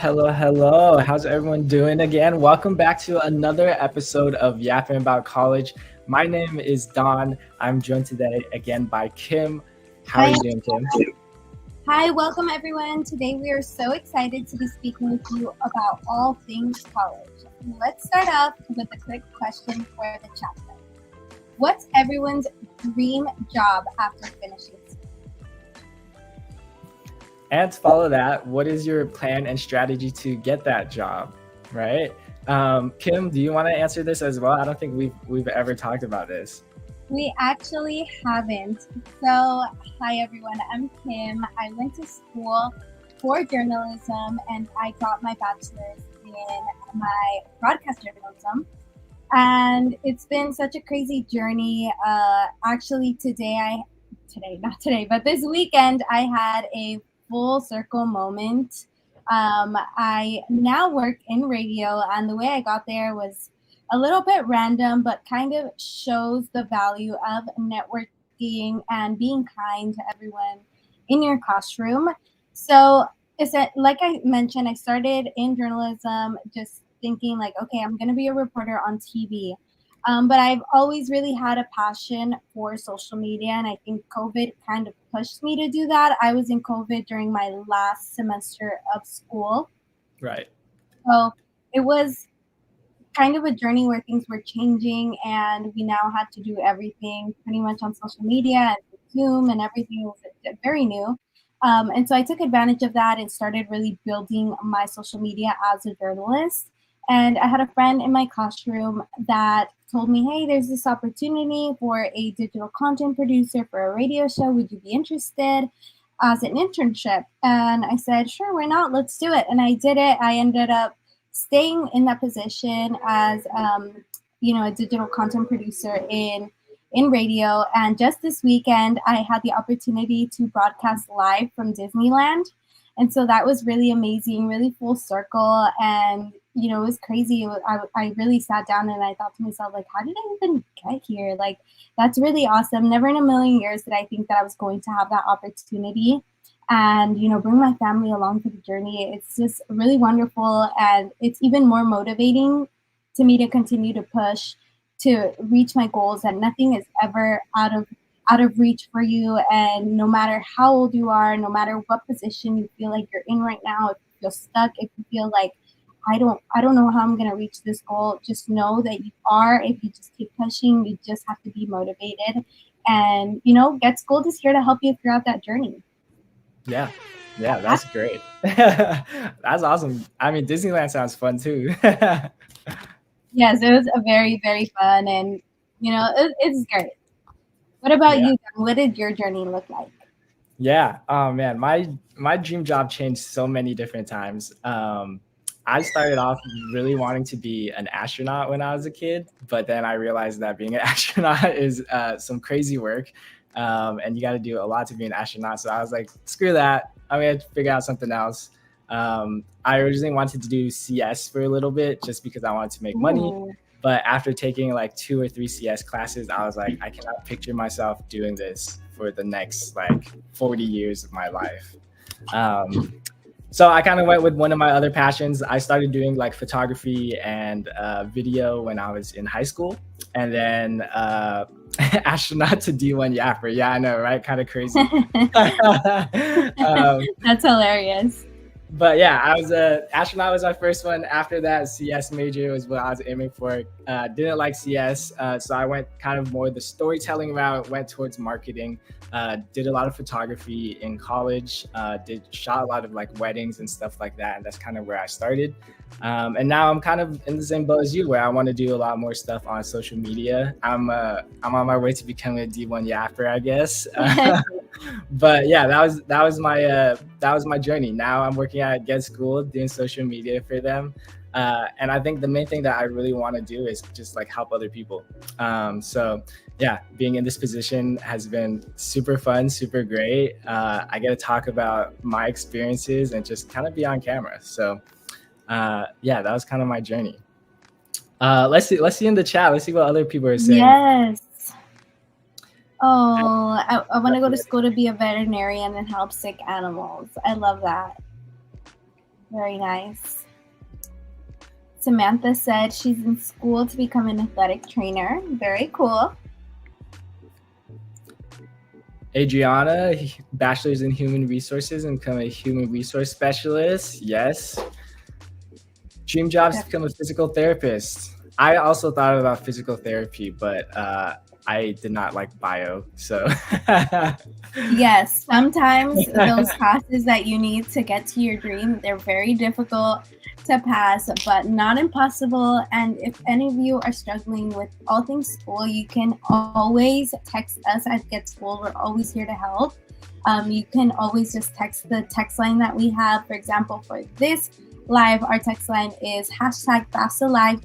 Hello, hello. How's everyone doing again? Welcome back to another episode of Yappin Bout College. My name is Don. I'm joined today again by Kim. How are Hi, you doing, Kim? hi, welcome everyone. Today we are so excited to be speaking with you about all things college. Let's start off with a quick question for the chapter. What's everyone's dream job after finishing school? And to follow that, what is your plan and strategy to get that job, right? Kim, do you want to answer this as well? I don't think we've ever talked about this. We actually haven't. So, hi everyone, I'm Kim. I went to school for journalism and I got my bachelor's in my broadcast journalism. And it's been such a crazy journey. Actually, not today, but this weekend, I had a full circle moment. I now work in radio, and the way I got there was a little bit random, but kind of shows the value of networking and being kind to everyone in your classroom. So, like I mentioned, I started in journalism just thinking like, okay, I'm going to be a reporter on TV. But I've always really had a passion for social media, and I think COVID kind of pushed me to do that. I was in COVID during my last semester of school. Right. So it was kind of a journey where things were changing, and we now had to do everything pretty much on social media and Zoom, and everything was very new. And so I took advantage of that and started really building my social media as a journalist. And I had a friend in my classroom that told me, hey, there's this opportunity for a digital content producer for a radio show. Would you be interested as an internship? And I said, sure, why not? Let's do it. And I did it. I ended up staying in that position as, a digital content producer in radio. And just this weekend, I had the opportunity to broadcast live from Disneyland. And so that was really amazing, really full circle. And, it was crazy. I really sat down and I thought to myself, like, how did I even get here? Like, that's really awesome. Never in a million years did I think that I was going to have that opportunity and, bring my family along for the journey. It's just really wonderful. And it's even more motivating to me to continue to push to reach my goals, and nothing is ever out of reach for you. And no matter how old you are, no matter what position you feel like you're in right now, if you feel stuck, if you feel like I don't know how I'm gonna reach this goal, just know that you are. If you just keep pushing, you just have to be motivated. And Get Schooled is here to help you throughout that journey. Yeah, that's great. That's awesome. I mean, Disneyland sounds fun too. Yes, it was a very, very fun, and it's great. What about Yeah. you, John? What did your journey look like? Yeah. Oh man, my dream job changed so many different times. I started off really wanting to be an astronaut when I was a kid, but then I realized that being an astronaut is some crazy work, and you got to do a lot to be an astronaut. So I was like, screw that. I'm gonna figure out something else. I originally wanted to do CS for a little bit just because I wanted to make money. Ooh. But after taking like 2 or 3 CS classes, I was like, I cannot picture myself doing this for the next like 40 years of my life. So I kind of went with one of my other passions. I started doing like photography and video when I was in high school, and then astronaut to D1 Yapper. Yeah, I know, right? Kind of crazy. That's hilarious. But yeah, I was a astronaut was my first one. After that, CS major was what I was aiming for. Didn't like CS, so I went kind of more the storytelling route. Went towards marketing. Did a lot of photography in college. Shot a lot of like weddings and stuff like that, and that's kind of where I started. And now I'm kind of in the same boat as you, where I want to do a lot more stuff on social media. I'm on my way to becoming a D1 Yapper, I guess. But yeah, that was my journey. Now I'm working at Get Schooled, doing social media for them. And I think the main thing that I really want to do is just like help other people. So yeah, being in this position has been super fun, super great. I get to talk about my experiences and just kind of be on camera. So yeah, that was kind of my journey. Let's see in the chat. Let's see what other people are saying. Yes. Oh, I want to go to school to be a veterinarian and help sick animals. I love that. Very nice. Samantha said she's in school to become an athletic trainer. Very cool. Adriana, bachelor's in human resources and become a human resource specialist. Yes. Dream jobs to become a physical therapist. I also thought about physical therapy, but I did not like bio. So yes, sometimes those classes that you need to get to your dream, they're very difficult to pass, but not impossible. And if any of you are struggling with all things school, you can always text us at Get School. We're always here to help. You can always just text the text line that we have. For example, for this live, our text line is #FAFSALive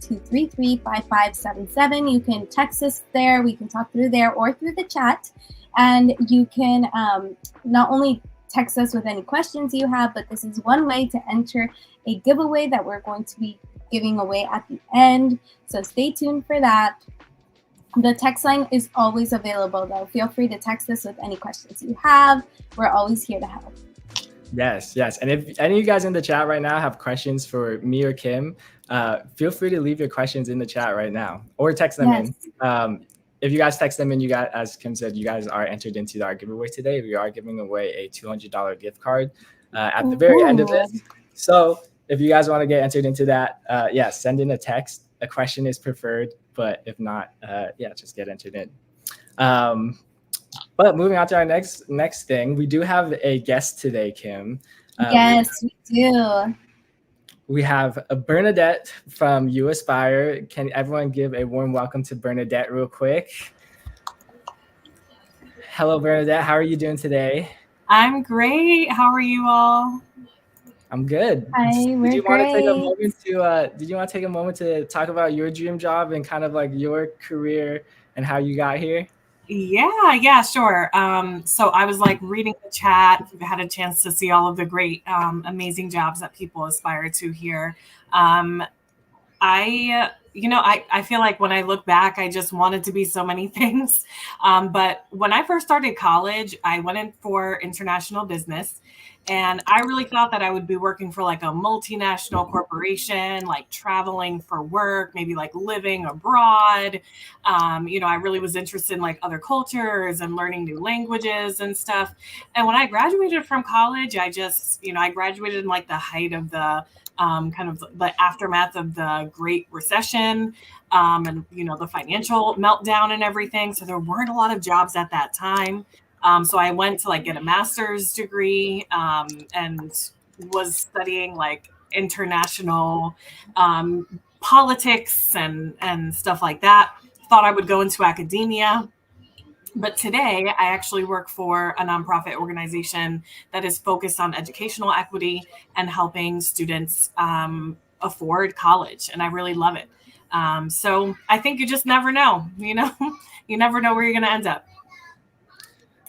233-5577. You can text us there. We can talk through there or through the chat. And you can not only text us with any questions you have, but this is one way to enter a giveaway that we're going to be giving away at the end. So stay tuned for that. The text line is always available, though. Feel free to text us with any questions you have. We're always here to help. Yes. And if any of you guys in the chat right now have questions for me or Kim, feel free to leave your questions in the chat right now or text them in. If you guys text them in, you got, as Kim said, you guys are entered into our giveaway today. We are giving away a $200 gift card at the very end of this. So if you guys want to get entered into that, send in a text. A question is preferred, but if not, just get entered in. But moving on to our next thing, we do have a guest today, Kim. Yes, we do. We have a Bernadette from uAspire. Can everyone give a warm welcome to Bernadette real quick? Hello, Bernadette. How are you doing today? I'm great. How are you all? I'm good. Hi, we're great. Did you want to take a moment to talk about your dream job and kind of like your career and how you got here? Yeah, sure. So I was like reading the chat, had a chance to see all of the great, amazing jobs that people aspire to here. I feel like when I look back, I just wanted to be so many things. But when I first started college, I went in for international business. And I really thought that I would be working for like a multinational corporation, like traveling for work, maybe like living abroad. I really was interested in like other cultures and learning new languages and stuff. And when I graduated from college, I graduated in like the height of the kind of the aftermath of the Great Recession and, the financial meltdown and everything. So there weren't a lot of jobs at that time. So I went to like get a master's degree and was studying like international politics and stuff like that. Thought I would go into academia. But today I actually work for a nonprofit organization that is focused on educational equity and helping students afford college. And I really love it. So I think you just never know, you never know where you're going to end up.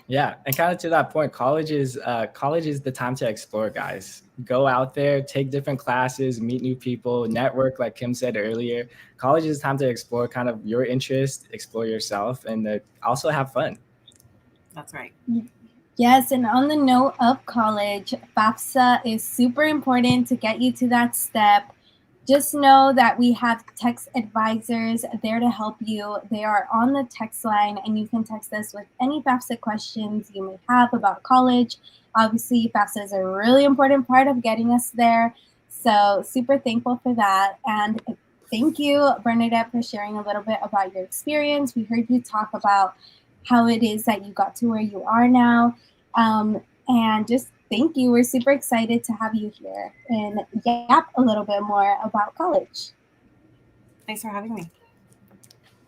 Yeah, and kind of to that point, college is the time to explore, guys. Go out there, take different classes, meet new people, network, like Kim said earlier. College is time to explore kind of your interest, explore yourself, and also have fun. That's right. Yes, and on the note of college, FAFSA is super important to get you to that step. Just know that we have text advisors there to help you. They are on the text line, and you can text us with any FAFSA questions you may have about college. Obviously, FAFSA is a really important part of getting us there. So super thankful for that. And thank you, Bernadette, for sharing a little bit about your experience. We heard you talk about how it is that you got to where you are now. And just thank you. We're super excited to have you here and yap a little bit more about college. Thanks for having me.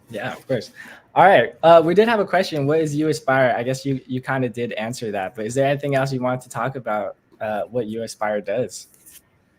Yeah, of course. All right. We did have a question. What is uAspire? I guess you kind of did answer that, but is there anything else you wanted to talk about what uAspire does?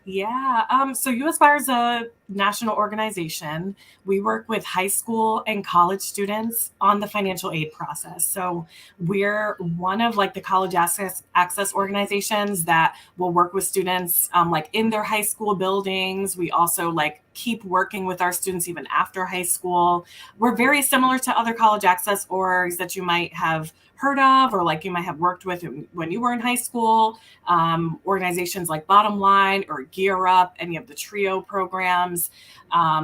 Yeah. So uAspire is a national organization. We work with high school and college students on the financial aid process. So we're one of like the college access organizations that will work with students like in their high school buildings. We also like keep working with our students even after high school. We're very similar to other college access orgs that you might have heard of, or like you might have worked with when you were in high school. Organizations like Bottom Line or Gear Up, any of the TRIO programs.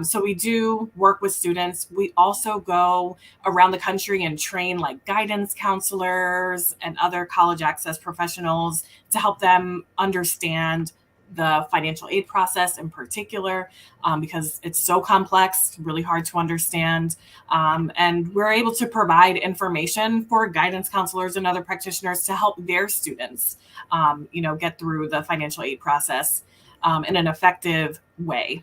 So we do work with students. We also go around the country and train like guidance counselors and other college access professionals to help them understand the financial aid process in particular, because it's so complex, really hard to understand. And we're able to provide information for guidance counselors and other practitioners to help their students, get through the financial aid process in an effective way.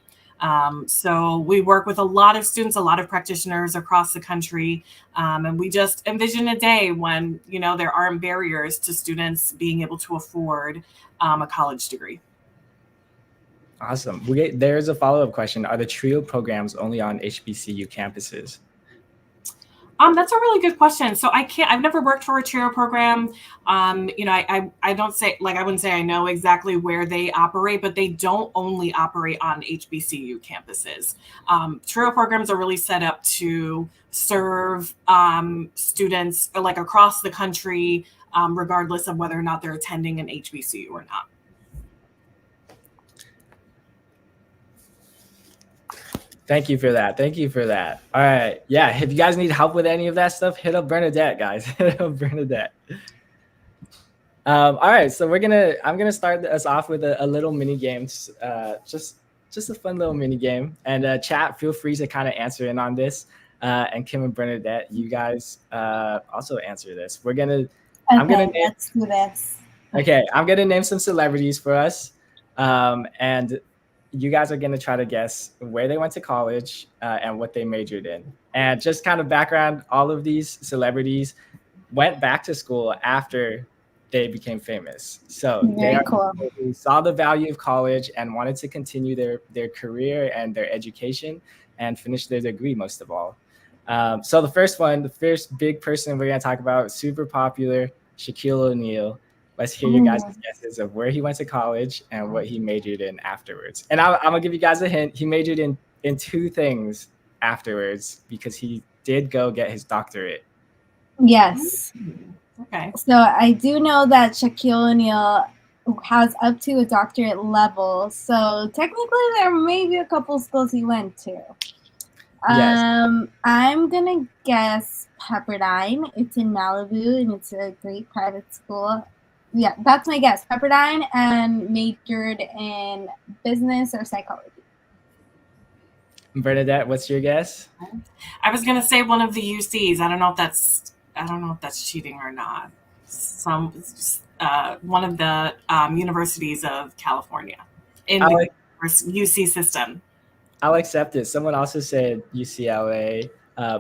So we work with a lot of students, a lot of practitioners across the country. And we just envision a day when, there aren't barriers to students being able to afford a college degree. Awesome. There's a follow-up question. Are the TRIO programs only on HBCU campuses? That's a really good question. So I've never worked for a TRIO program. I don't say, like, I wouldn't say I know exactly where they operate, but they don't only operate on HBCU campuses. TRIO programs are really set up to serve students like across the country, regardless of whether or not they're attending an HBCU or not. Thank you for that. All right. Yeah. If you guys need help with any of that stuff, hit up Bernadette, guys. Hit up Bernadette. All right. So I'm gonna start us off with a little mini game. Just a fun little mini game. And chat, feel free to kind of answer in on this. And Kim and Bernadette, you guys also answer this. Let's do this. Okay. I'm gonna name some celebrities for us. And you guys are going to try to guess where they went to college and what they majored in. And just kind of background, all of these celebrities went back to school after they became famous. So they saw the value of college and wanted to continue their career and their education and finish their degree, most of all. So the first big person we're going to talk about, super popular, Shaquille O'Neal. Let's hear your guys' guesses of where he went to college and what he majored in afterwards. And I'm going to give you guys a hint. He majored in two things afterwards because he did go get his doctorate. Yes. Okay. So I do know that Shaquille O'Neal has up to a doctorate level. So technically there may be a couple schools he went to. Yes. I'm going to guess Pepperdine. It's in Malibu and it's a great private school. Yeah, that's my guess. Pepperdine, and majored in business or psychology. Bernadette, what's your guess? I was gonna say one of the UCs. I don't know if that's cheating or not. One of the universities of California in the UC system. I'll accept it. Someone also said UCLA.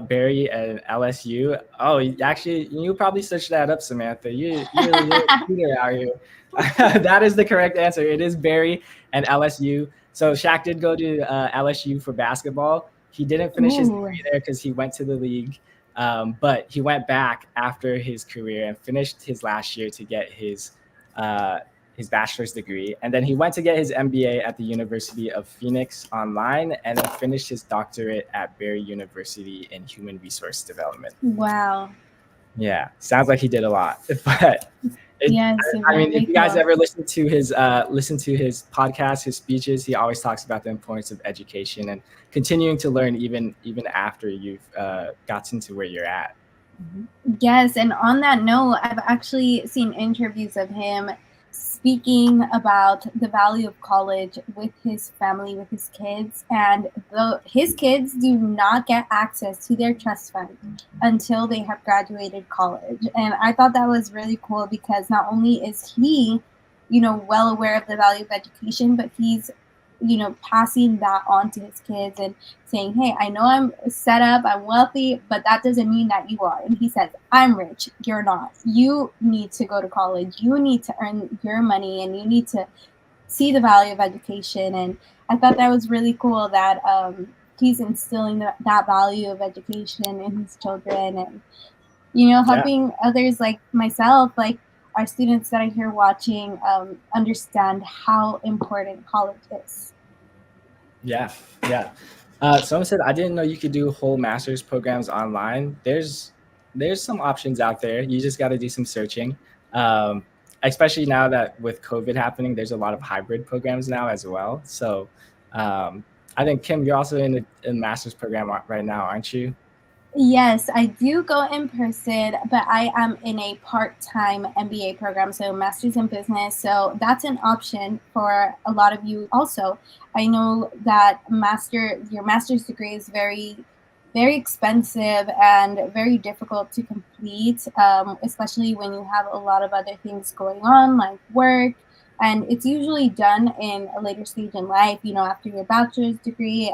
Barry and LSU. Oh, actually, you probably searched that up, Samantha. You're a computer out here. That is the correct answer. It is Barry and LSU. So Shaq did go to LSU for basketball. He didn't finish his degree there because he went to the league, but he went back after his career and finished his last year to get his bachelor's degree. And then he went to get his MBA at the University of Phoenix online and then finished his doctorate at Barry University in human resource development. Wow. Yeah. Sounds like he did a lot. But if you guys ever listen to his podcast, his speeches, he always talks about the importance of education and continuing to learn even after you've gotten to where you're at. Yes. And on that note, I've actually seen interviews of him speaking about the value of college with his family, with his kids, and his kids do not get access to their trust fund until they have graduated college. And I thought that was really cool because not only is he, well aware of the value of education, but he's, passing that on to his kids and saying, hey, I know I'm set up, I'm wealthy, but that doesn't mean that you are. And he says, I'm rich, you're not. You need to go to college. You need to earn your money and you need to see the value of education. And I thought that was really cool that he's instilling that value of education in his children and, helping others like myself, like our students that are here watching, understand how important college is. Yeah, yeah. Someone said I didn't know you could do whole master's programs online. There's some options out there. You just got to do some searching. Um, Especially now that with COVID happening, there's a lot of hybrid programs now as well. So I think Kim, you're also in a master's program right now, aren't you? Yes, I do go in person, but I am in a part-time MBA program, so master's in business. So that's an option for a lot of you also. I know that your master's degree is very expensive and very difficult to complete, especially when you have a lot of other things going on, like work. And it's usually done in a later stage in life, after your bachelor's degree,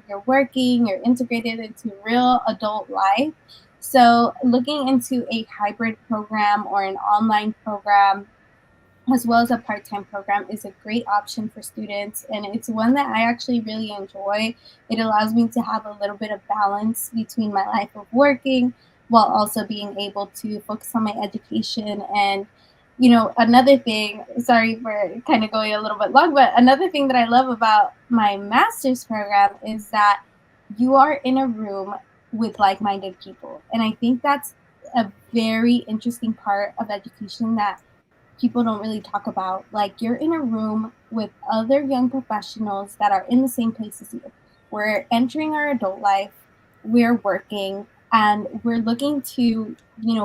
you're working, you're integrated into real adult life. So, looking into a hybrid program or an online program as well as a part-time program is a great option for students, and it's one that I actually really enjoy. It allows me to have a little bit of balance between my life of working while also being able to focus on my education. And another thing, sorry for kind of going a little bit long, but another thing that I love about my master's program is that you are in a room with like-minded people, and I think that's a very interesting part of education that people don't really talk about. Like, you're in a room with other young professionals that are in the same place as you. We're entering our adult life, we're working, and we're looking to,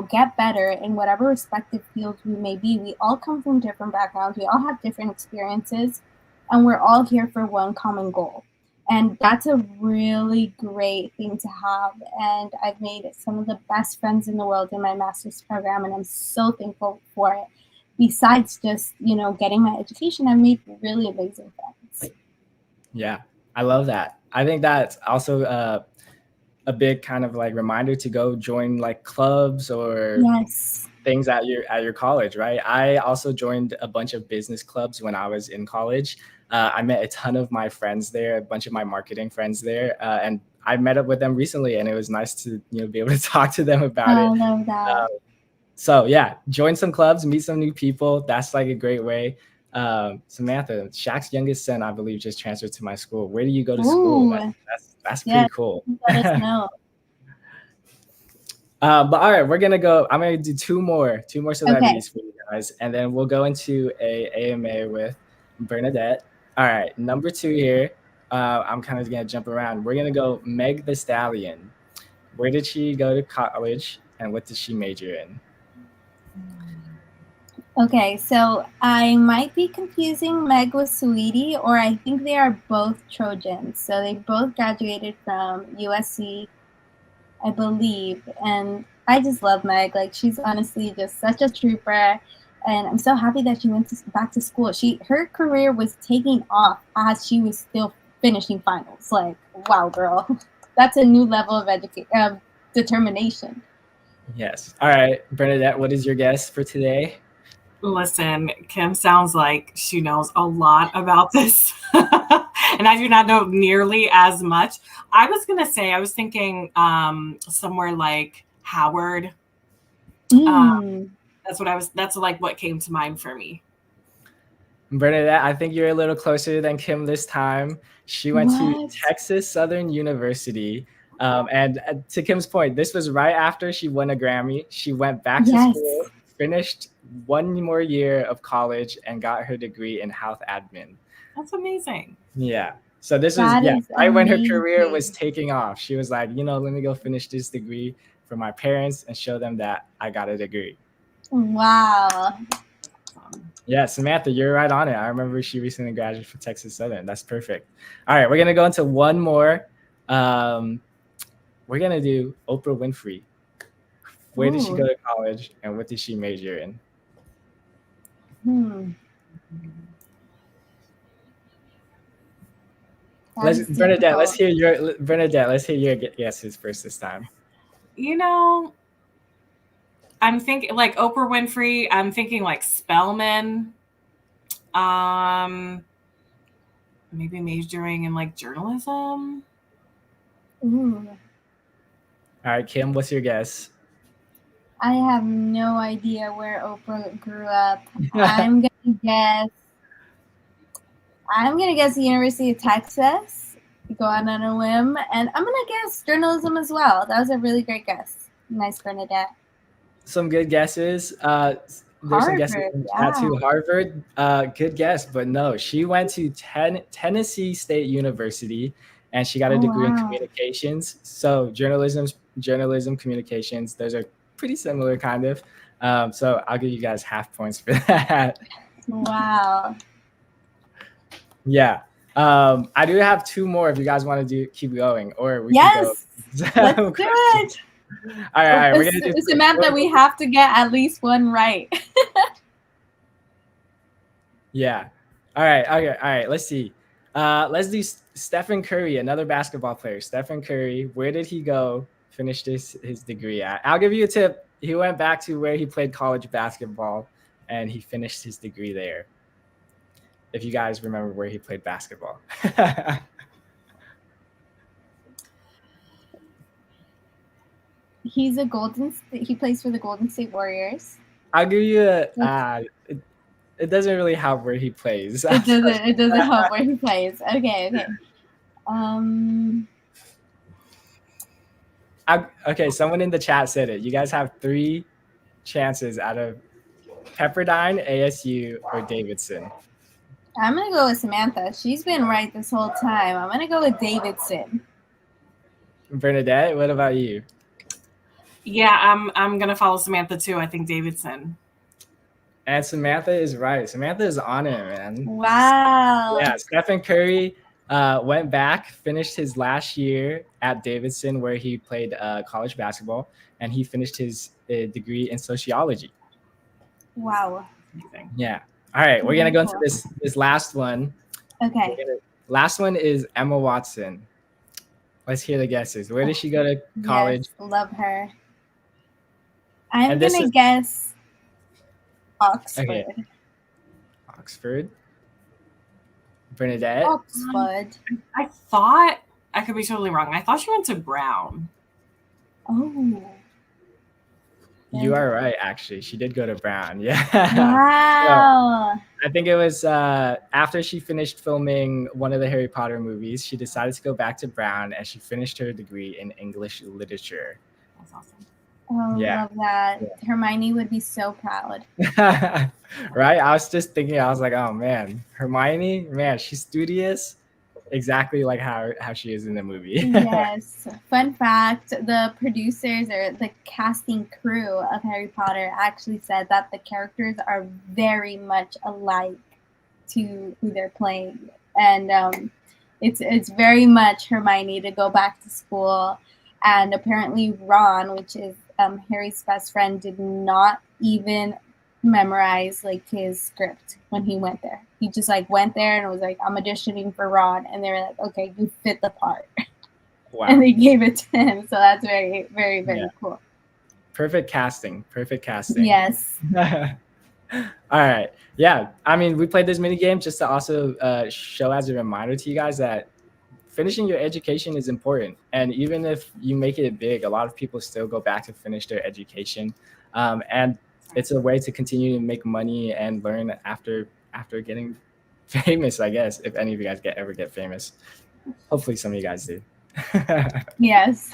get better in whatever respective fields we may be. We all come from different backgrounds, we all have different experiences, and we're all here for one common goal. And that's a really great thing to have. And I've made some of the best friends in the world in my master's program, and I'm so thankful for it. Besides just, getting my education, I've made really amazing friends. Yeah, I love that. I think that's also a big kind of like reminder to go join like clubs or Yes. things at your college, right? I also joined a bunch of business clubs when I was in college. I met a ton of my friends there, a bunch of my marketing friends there, and I met up with them recently, and it was nice to be able to talk to them about I it. love that. So yeah, join some clubs, meet some new people. That's like a great way. Samantha, Shaq's youngest son, I believe, just transferred to my school. Where do you go to school? Ooh, That's yeah, pretty cool. let us know. But all right, we're gonna go. I'm gonna do two more Okay. celebrities for you guys, and then we'll go into a AMA with Bernadette. All right, number two here. I'm kind of gonna jump around. We're gonna go Meg the Stallion. Where did she go to college, and what did she major in? Okay, so I might be confusing Meg with Sweetie, or I think they are both Trojans. So they both graduated from USC, I believe. And I just love Meg. Like, she's honestly just such a trooper. And I'm so happy that she went back to school. Her career was taking off as she was still finishing finals. Like, wow, girl, that's a new level of determination. Yes. All right, Bernadette, what is your guess for today? Listen, Kim sounds like she knows a lot about this. And I do not know nearly as much. I was thinking somewhere like Howard. Mm. That's like what came to mind for me. Bernadette, I think you're a little closer than Kim this time. She went to What? Texas Southern University. And to Kim's point, this was right after she won a Grammy. She went back to Yes. school, finished one more year of college, and got her degree in health admin. That's amazing. Yeah. So this was, That yeah, is right when her career was amazing. taking off. She was like, let me go finish this degree for my parents and show them that I got a degree. Wow. Yeah, Samantha, you're right on it. I remember she recently graduated from Texas Southern. That's perfect. All right, we're gonna go into one more. We're gonna do Oprah Winfrey. Where did she Ooh. go to college, and what did she major in? That is Bernadette. difficult. Let's hear your guesses first this time. I'm thinking like Oprah Winfrey. I'm thinking like Spelman. Maybe majoring in like journalism. Ooh. All right, Kim, what's your guess? I have no idea where Oprah grew up. I'm gonna guess the University of Texas. go out on a whim, and I'm gonna guess journalism as well. That was a really great guess. Nice, Bernadette. Some good guesses. There's some guesses Harvard, in the chat yeah. too. Harvard, good guess, but no, she went to Tennessee State University, and she got a Oh, degree in wow. communications. So journalism, communications, those are pretty similar, kind of. So I'll give you guys half points for that. Wow. Yeah. I do have two more if you guys want to keep going, or we Yes, can go. let's do it. All right, we're gonna do Samantha, we have to get at least one right. Yeah. All right. Okay. All right. Let's see. Let's do Stephen Curry, another basketball player. Stephen Curry, where did he go? Finished his degree at? I'll give you a tip. He went back to where he played college basketball, and he finished his degree there. If you guys remember where he played basketball. He plays for the Golden State Warriors. I'll give you a. It doesn't really help where he plays. It doesn't help where he plays. Okay. Okay, someone in the chat said it. You guys have 3 chances out of Pepperdine, ASU, or Davidson. I'm gonna go with Samantha. She's been right this whole time. I'm gonna go with Davidson. Bernadette, what about you? Yeah, I'm gonna follow Samantha too. I think Davidson. And Samantha is right. Samantha is on it, man. Wow. Yeah, Stephen Curry went back, finished his last year at Davidson, where he played college basketball, and he finished his degree in sociology. Wow. Yeah. All right, we're gonna go into this last one. Okay. Last one is Emma Watson. Let's hear the guesses. Where did she go to college? Yes, love her. I'm gonna guess Oxford. Okay. Oxford. Bernadette? Oxford. I thought, I could be totally wrong. I thought she went to Brown. Oh. You are right, actually. She did go to Brown. Yeah. Wow. So, I think it was after she finished filming one of the Harry Potter movies, she decided to go back to Brown, and she finished her degree in English literature. That's awesome. Oh, Yeah. love that. Yeah. Hermione would be so proud. Right? I was just thinking, I was like, oh man, Hermione, man, she's studious. Exactly like how she is in the movie. Yes. Fun fact, the producers or the casting crew of Harry Potter actually said that the characters are very much alike to who they're playing. And it's very much Hermione to go back to school. And apparently Ron, which is Harry's best friend, did not even memorize like his script when he went there. He just like went there and was like, I'm auditioning for Ron, and they were like, okay, you fit the part. Wow. And they gave it to him. So that's very, very, very cool. Perfect casting. Yes. All right. Yeah. I mean, we played this mini game just to also show as a reminder to you guys that finishing your education is important. And even if you make it big, a lot of people still go back to finish their education. And it's a way to continue to make money and learn after getting famous, I guess, if any of you guys ever get famous. Hopefully some of you guys do. Yes.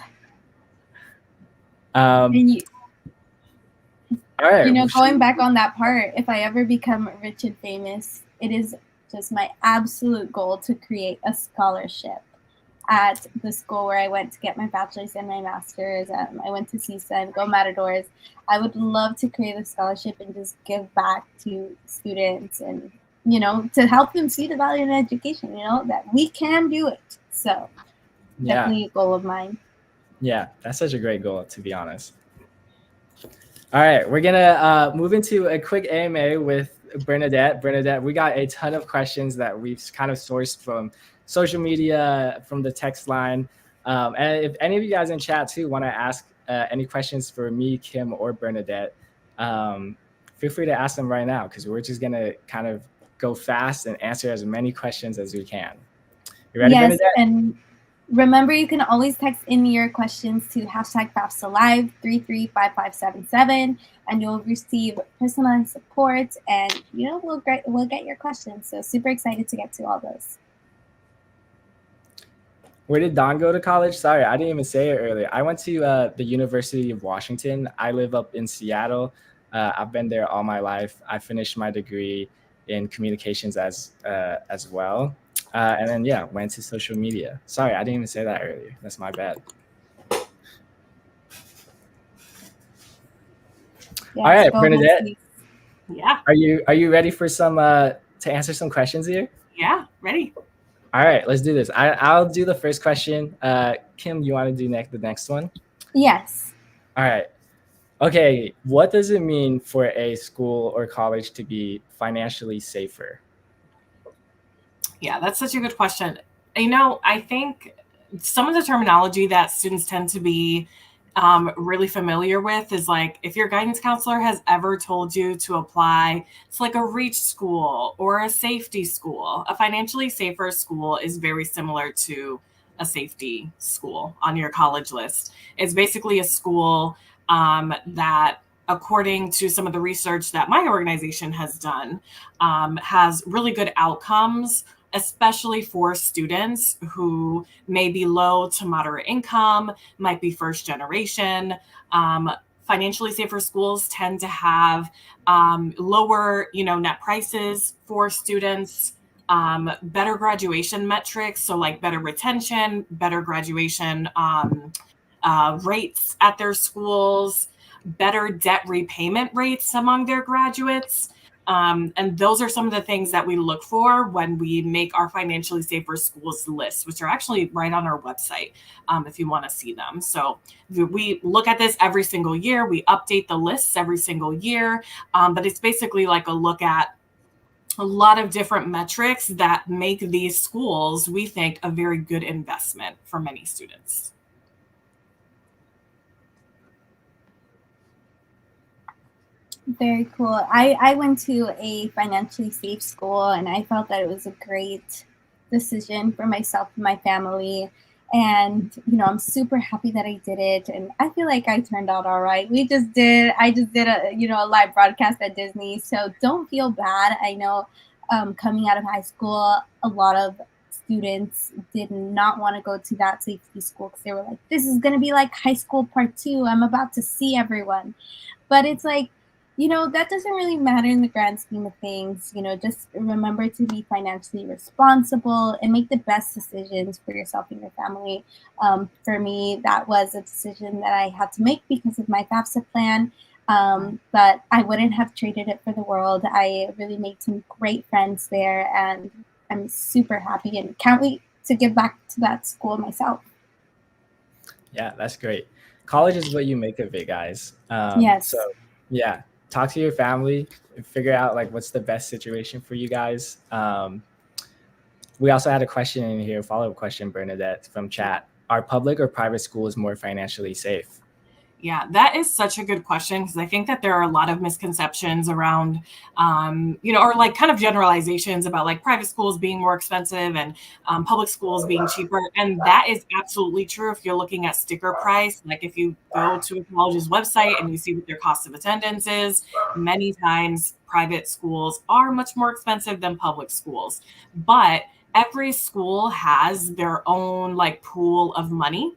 All right. Going back on that part, if I ever become rich and famous, it is just my absolute goal to create a scholarship at the school where I went to get my bachelor's and my master's. I went to CISA and Go Matadors. I would love to create a scholarship and just give back to students and, to help them see the value in education, that we can do it. So definitely a goal of mine. Yeah, that's such a great goal, to be honest. All right, we're going to move into a quick AMA with Bernadette. Bernadette, we got a ton of questions that we've kind of sourced from social media, from the text line. And if any of you guys in chat too want to ask any questions for me, Kim, or Bernadette, feel free to ask them right now, because we're just going to kind of go fast and answer as many questions as we can. You ready, yes, Bernadette? And remember, you can always text in your questions to #FAFSALive 335577, and you'll receive personalized support, and we'll get your questions. So super excited to get to all those. Where did Don go to college? Sorry, I didn't even say it earlier. I went to the University of Washington. I live up in Seattle. I've been there all my life. I finished my degree in communications as well. And then, yeah, went to social media. Sorry, I didn't even say that earlier. That's my bad. Yes, All right, go Bernadette, Huskies. Yeah. are you ready for some to answer some questions here? Yeah. Ready. All right, let's do this. I'll do the first question. Kim, you want to do the next one? Yes. All right. Okay, what does it mean for a school or college to be financially safer? Yeah, that's such a good question. I think some of the terminology that students tend to be really familiar with is like if your guidance counselor has ever told you to apply to like a reach school or a safety school. A financially safer school is very similar to a safety school on your college list. It's basically a school that, according to some of the research that my organization has done, has really good outcomes, especially for students who may be low to moderate income, might be first generation. Financially safer schools tend to have lower, net prices for students, better graduation metrics, so like better retention, better graduation rates at their schools, better debt repayment rates among their graduates. And those are some of the things that we look for when we make our financially safer schools lists, which are actually right on our website if you want to see them. So we look at this every single year. We update the lists every single year, but it's basically like a look at a lot of different metrics that make these schools, we think, a very good investment for many students. Very cool. I went to a financially safe school and I felt that it was a great decision for myself and my family. And, I'm super happy that I did it. And I feel like I turned out all right. I just did a live broadcast at Disney. So don't feel bad. I know coming out of high school, a lot of students did not want to go to that safety school because they were like, this is going to be like high school part 2. I'm about to see everyone. But it's like, that doesn't really matter in the grand scheme of things. Just remember to be financially responsible and make the best decisions for yourself and your family. For me, that was a decision that I had to make because of my FAFSA plan. But I wouldn't have traded it for the world. I really made some great friends there, and I'm super happy and can't wait to get back to that school myself. Yeah, that's great. College is what you make of it, guys. Yes. So, yeah, talk to your family and figure out like what's the best situation for you guys. We also had a question in here, follow-up question, Bernadette, from chat. Are public or private schools more financially safe? Yeah, that is such a good question because I think that there are a lot of misconceptions around, or like kind of generalizations about like private schools being more expensive and public schools being cheaper. And that is absolutely true if you're looking at sticker price. Like if you go to a college's website and you see what their cost of attendance is, many times private schools are much more expensive than public schools. But every school has their own like pool of money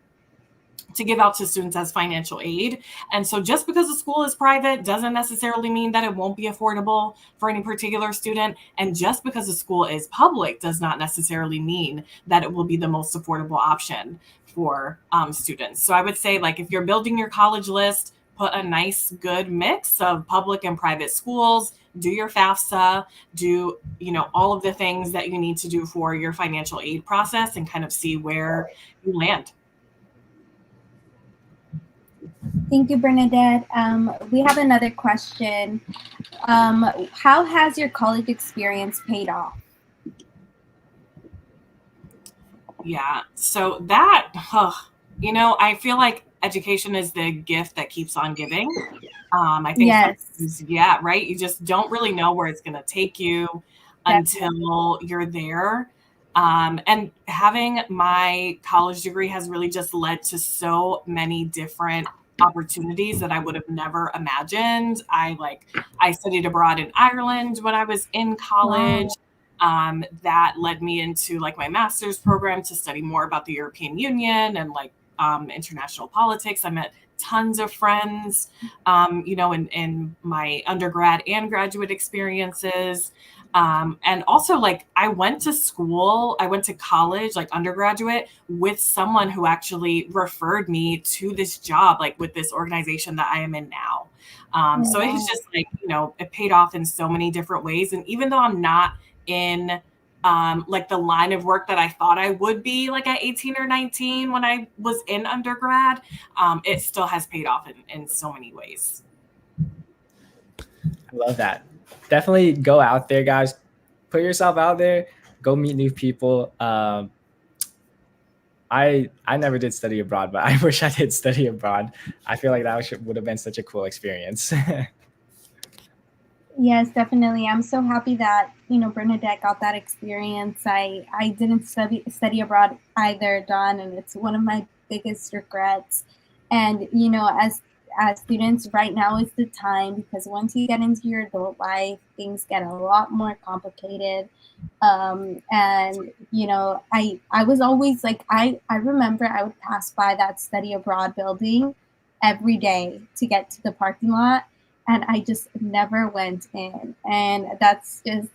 to give out to students as financial aid. And so just because a school is private doesn't necessarily mean that it won't be affordable for any particular student. And just because a school is public does not necessarily mean that it will be the most affordable option for students. So I would say, like, if you're building your college list, put a nice, good mix of public and private schools, do your FAFSA, do, all of the things that you need to do for your financial aid process and kind of see where you land. Thank you, Bernadette. We have another question. How has your college experience paid off? Yeah, so that, I feel like education is the gift that keeps on giving. I think, yes. Yeah, right? You just don't really know where it's going to take you until you're there. And having my college degree has really just led to so many different opportunities that I would have never imagined. I studied abroad in Ireland when I was in college. that led me into like my master's program to study more about the European Union and like international politics. I met tons of friends, in my undergrad and graduate experiences. And also, like, I went to college, like undergraduate, with someone who actually referred me to this job, like with this organization that I am in now. So it was just like, it paid off in so many different ways. And even though I'm not in like the line of work that I thought I would be like at 18 or 19 when I was in undergrad, it still has paid off in so many ways. I love that. Definitely go out there, guys. Put yourself out there. Go meet new people. I never did study abroad, but I wish I did study abroad. I feel like that would have been such a cool experience. Yes, definitely. I'm so happy that, Bernadette got that experience. I didn't study abroad either, Don, and it's one of my biggest regrets. And, as students, right now is the time, because once you get into your adult life, things get a lot more complicated. And I was always like, I remember I would pass by that study abroad building every day to get to the parking lot, and I just never went in. And that's just,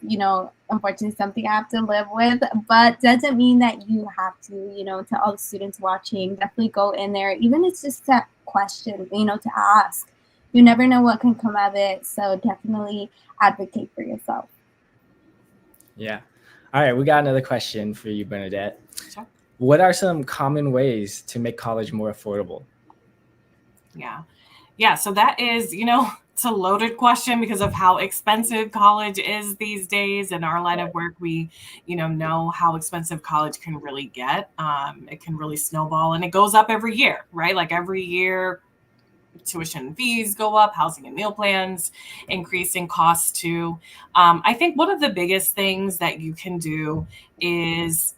unfortunately something I have to live with, but doesn't mean that you have to, to all the students watching, definitely go in there, even if it's just a question, to ask. You never know what can come of it, so definitely advocate for yourself. Yeah. All right, we got another question for you, Bernadette. Sure. What are some common ways to make college more affordable? Yeah. So that is, it's a loaded question because of how expensive college is these days. In our line of work, we, know how expensive college can really get. It can really snowball, and it goes up every year, right? Like every year, tuition fees go up, housing and meal plans increase in cost too. I think one of the biggest things that you can do is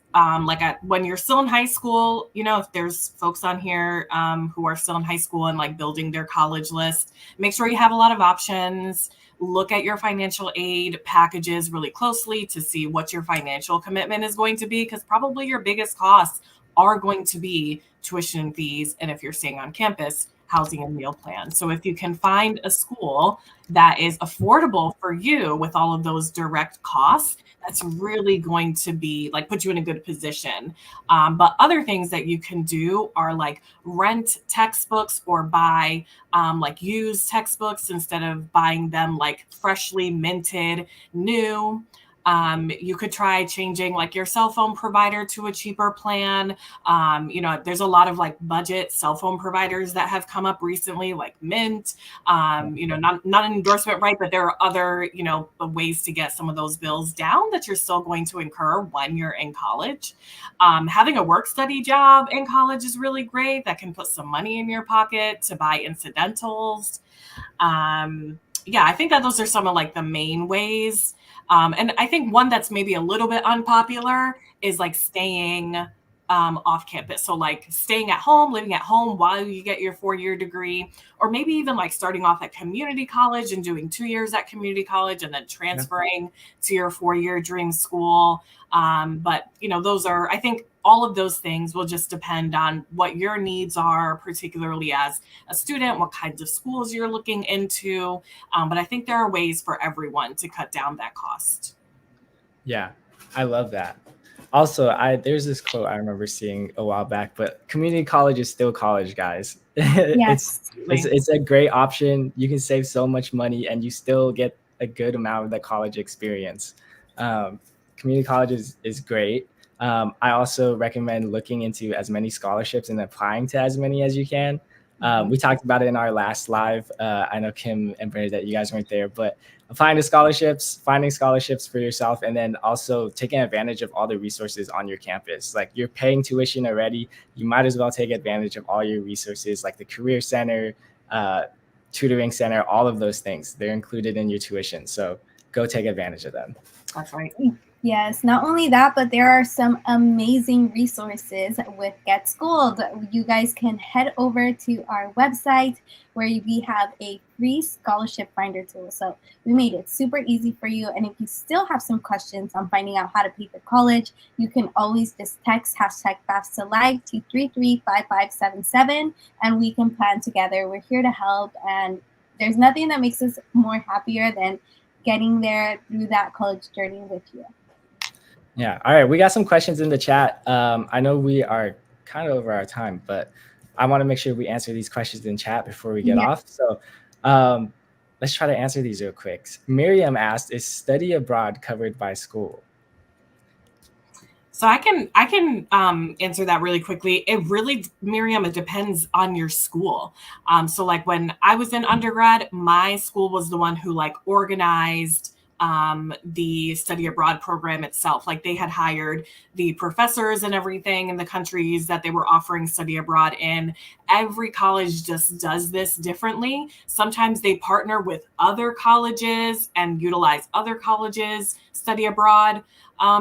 when you're still in high school, if there's folks on here who are still in high school and like building their college list, make sure you have a lot of options. Look at your financial aid packages really closely to see what your financial commitment is going to be, because probably your biggest costs are going to be tuition fees. And if you're staying on campus, housing and meal plans. So if you can find a school that is affordable for you with all of those direct costs, that's really going to be like put you in a good position. But other things that you can do are like rent textbooks or buy like used textbooks instead of buying them like freshly minted new. You could try changing like your cell phone provider to a cheaper plan. There's a lot of like budget cell phone providers that have come up recently, like Mint. Not an endorsement, right? But there are other, ways to get some of those bills down that you're still going to incur when you're in college. Having a work study job in college is really great. That can put some money in your pocket to buy incidentals. I think that those are some of like the main ways. And I think one that's maybe a little bit unpopular is like staying off campus. So like staying at home, living at home while you get your 4-year degree, or maybe even like starting off at community college and doing 2 years at community college and then transferring to your 4-year dream school. But those are, I think all of those things will just depend on what your needs are, particularly as a student, what kinds of schools you're looking into. But I think there are ways for everyone to cut down that cost. Yeah, I love that. Also, there's this quote I remember seeing a while back, but community college is still college, guys. Yes. It's a great option. You can save so much money and you still get a good amount of the college experience. Community college is great. I also recommend looking into as many scholarships and applying to as many as you can. We talked about it in our last live. I know Kim and Bernadette, you guys weren't there, but finding scholarships for yourself, and then also taking advantage of all the resources on your campus. Like you're paying tuition already, you might as well take advantage of all your resources, like the Career Center, Tutoring Center, all of those things. They're included in your tuition. So go take advantage of them. That's right. Yes, not only that, but there are some amazing resources with Get Schooled. You guys can head over to our website where we have a free scholarship finder tool. So we made it super easy for you. And if you still have some questions on finding out how to pay for college, you can always just text hashtag FAFSA Live to 335577 and we can plan together. We're here to help. And there's nothing that makes us more happier than getting there through that college journey with you. Yeah. All right. We got some questions in the chat. I know we are kind of over our time, but I want to make sure we answer these questions in chat before we get off. So let's try to answer these real quick. Miriam asked, is study abroad covered by school? So I can answer that really quickly. It really, Miriam, it depends on your school. So like when I was in undergrad, my school was the one who like organized the study abroad program itself. Like they had hired the professors and everything in the countries that they were offering study abroad in. Every college just does this differently. Sometimes they partner with other colleges and utilize other colleges' study abroad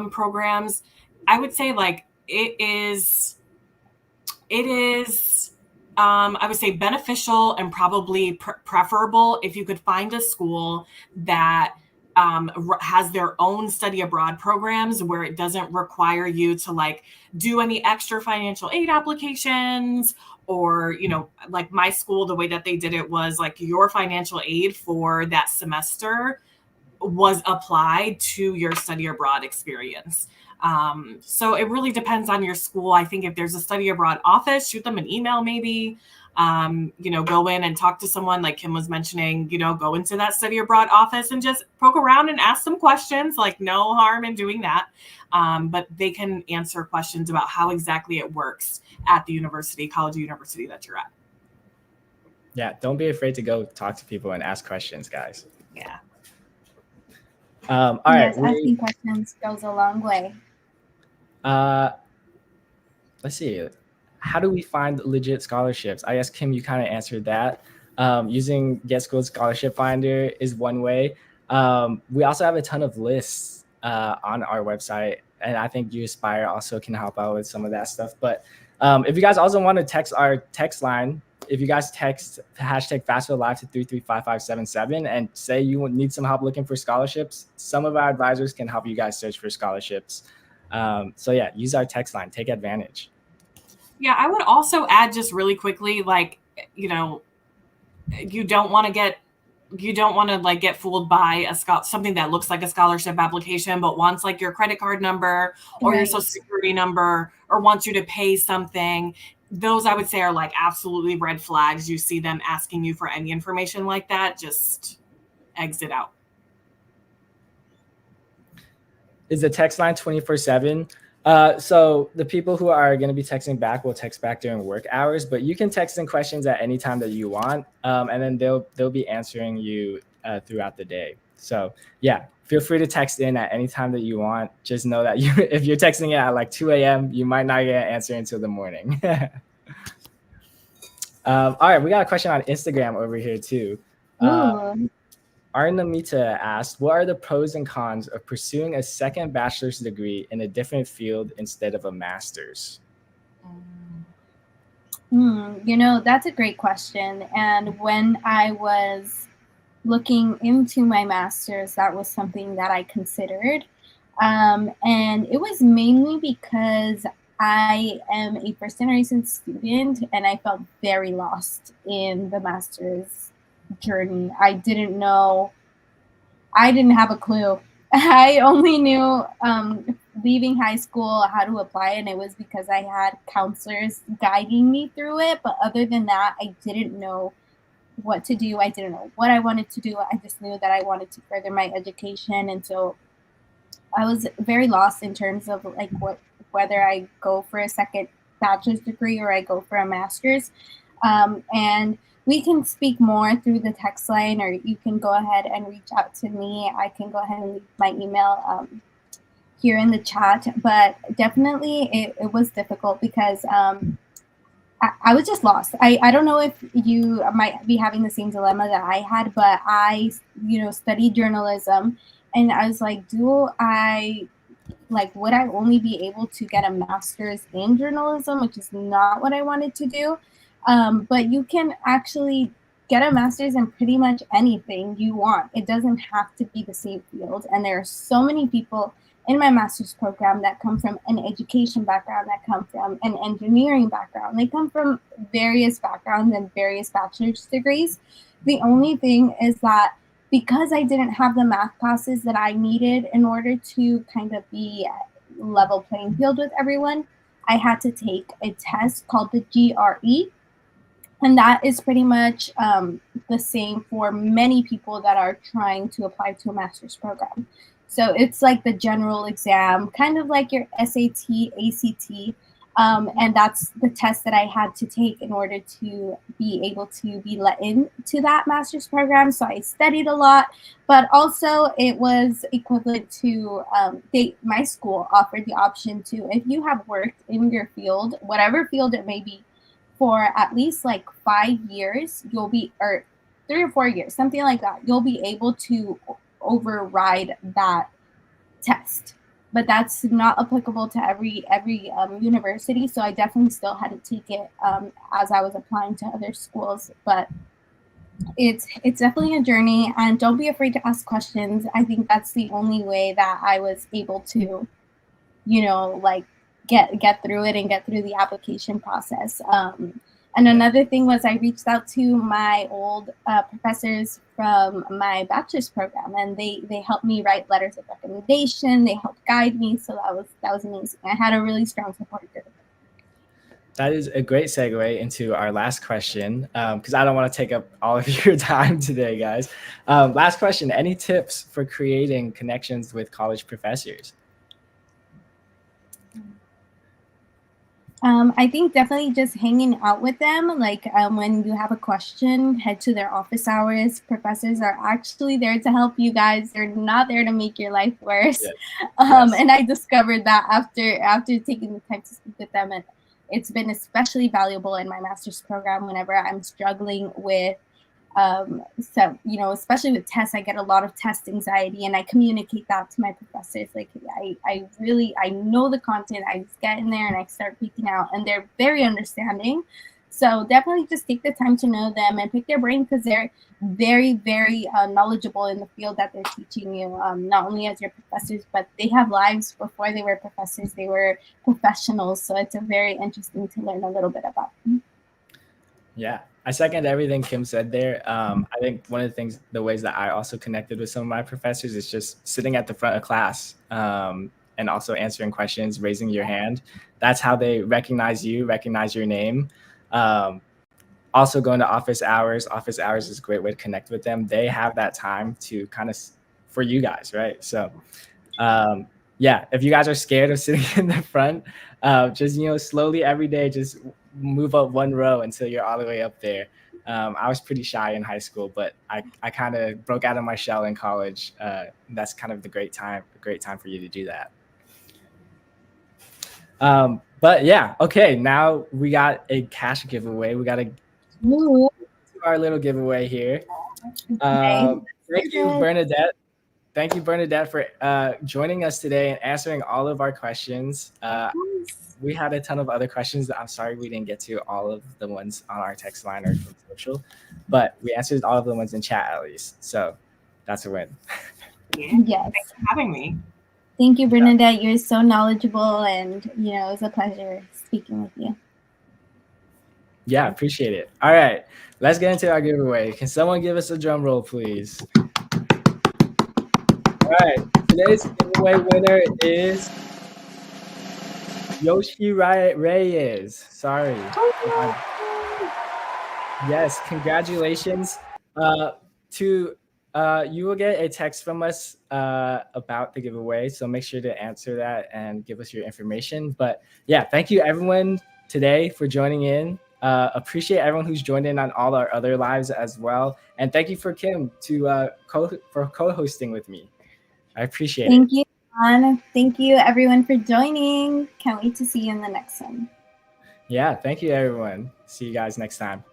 programs. I would say like it is I would say beneficial and probably preferable if you could find a school that has their own study abroad programs where it doesn't require you to like do any extra financial aid applications, or, you know, like my school, the way that they did it was like your financial aid for that semester was applied to your study abroad experience. So it really depends on your school. I think if there's a study abroad office, shoot them an email maybe. You know, go in and talk to someone like Kim was mentioning, you know, go into that study abroad office and just poke around and ask some questions, like no harm in doing that. But they can answer questions about how exactly it works at the university, college or university that you're at. Yeah, don't be afraid to go talk to people and ask questions, guys. Yeah. All right. Asking questions goes a long way. Let's see. How do we find legit scholarships? I guess, Kim, you kind of answered that. Using Get Schooled Scholarship Finder is one way. We also have a ton of lists on our website, and I think uAspire also can help out with some of that stuff. But if you guys also want to text our text line, if you guys text hashtag FAFSA to 335577 and say you need some help looking for scholarships, some of our advisors can help you guys search for scholarships. So yeah, use our text line, take advantage. Yeah, I would also add just really quickly, like, you know, you don't want to like get fooled by something that looks like a scholarship application, but wants like your credit card number or your social security number, or wants you to pay something. Those I would say are like absolutely red flags. You see them asking you for any information like that, just exit out. Is the text line 24/7? So the people who are going to be texting back will text back during work hours, but you can text in questions at any time that you want, and then they'll be answering you throughout the day. So yeah, feel free to text in at any time that you want. Just know that if you're texting it at like 2 a.m., you might not get an answer until the morning. All right, we got a question on Instagram over here too. Arnamita asked, what are the pros and cons of pursuing a second bachelor's degree in a different field instead of a master's? You know, that's a great question. And when I was looking into my master's, that was something that I considered. And it was mainly because I am a first-generation student and I felt very lost in the master's journey. I didn't have a clue. I only knew leaving high school how to apply, and it was because I had counselors guiding me through it. But other than that, I didn't know what to do. I didn't know what I wanted to do. I just knew that I wanted to further my education, and so I was very lost in terms of like whether I go for a second bachelor's degree or I go for a master's. And we can speak more through the text line, or you can go ahead and reach out to me. I can go ahead and leave my email here in the chat. But definitely it was difficult because I was just lost. I don't know if you might be having the same dilemma that I had, but I, studied journalism, and I was like, do I like, would I only be able to get a master's in journalism, which is not what I wanted to do. But you can actually get a master's in pretty much anything you want. It doesn't have to be the same field. And there are so many people in my master's program that come from an education background, that come from an engineering background. They come from various backgrounds and various bachelor's degrees. The only thing is that because I didn't have the math classes that I needed in order to kind of be level playing field with everyone, I had to take a test called the GRE. And that is pretty much the same for many people that are trying to apply to a master's program. So it's like the general exam, kind of like your SAT, ACT. And that's the test that I had to take in order to be able to be let into that master's program. So I studied a lot, but also it was equivalent to my school offered the option to, if you have worked in your field, whatever field it may be, for at least like 5 years, you'll be, or 3 or 4 years, something like that, you'll be able to override that test. But that's not applicable to every university. So I definitely still had to take it as I was applying to other schools. But it's definitely a journey, and don't be afraid to ask questions. I think that's the only way that I was able to, like get through it and get through the application process. And another thing was I reached out to my old professors from my bachelor's program, and they helped me write letters of recommendation. They helped guide me, so that was amazing. I had a really strong support group. That is a great segue into our last question, because I don't want to take up all of your time today, guys. Last question: any tips for creating connections with college professors? I think definitely just hanging out with them. Like when you have a question, head to their office hours. Professors are actually there to help you guys. They're not there to make your life worse. Yes. And I discovered that after taking the time to speak with them, and it's been especially valuable in my master's program whenever I'm struggling with so especially with tests, I get a lot of test anxiety, and I communicate that to my professors. Like I know the content, I just get in there and I start freaking out, and they're very understanding. So definitely just take the time to know them and pick their brain, because they're very, very knowledgeable in the field that they're teaching you, not only as your professors, but they have lives before they were professors. They were professionals. So it's very interesting to learn a little bit about them. Yeah, I second everything Kim said there. I think one of the ways that I also connected with some of my professors is just sitting at the front of class and also answering questions, raising your hand. That's how they recognize you, recognize your name. Also going to office hours. Office hours is a great way to connect with them. They have that time to kind of for you guys, right? So yeah, if you guys are scared of sitting in the front, just slowly every day, just move up one row until you're all the way up there. I was pretty shy in high school, but I kind of broke out of my shell in college. That's kind of the great time for you to do that. But yeah, okay, now we got a cash giveaway. We got to do our little giveaway here. Thank you, Bernadette. Thank you, Bernadette, for joining us today and answering all of our questions. We had a ton of other questions that I'm sorry we didn't get to all of the ones on our text line or from social, but we answered all of the ones in chat at least. So that's a win. Yes. Thanks for having me. Thank you, Bernadette. You're so knowledgeable, and it was a pleasure speaking with you. Yeah, appreciate it. All right, let's get into our giveaway. Can someone give us a drum roll, please? All right, today's giveaway winner is Yoshi Reyes. Sorry. Yes, congratulations. You will get a text from us about the giveaway, so make sure to answer that and give us your information. But yeah, thank you everyone today for joining in. Appreciate everyone who's joined in on all our other lives as well, and thank you for Kim for co-hosting with me. I appreciate it. Thank you, John. Thank you everyone for joining. Can't wait to see you in the next one. Yeah, thank you everyone. See you guys next time.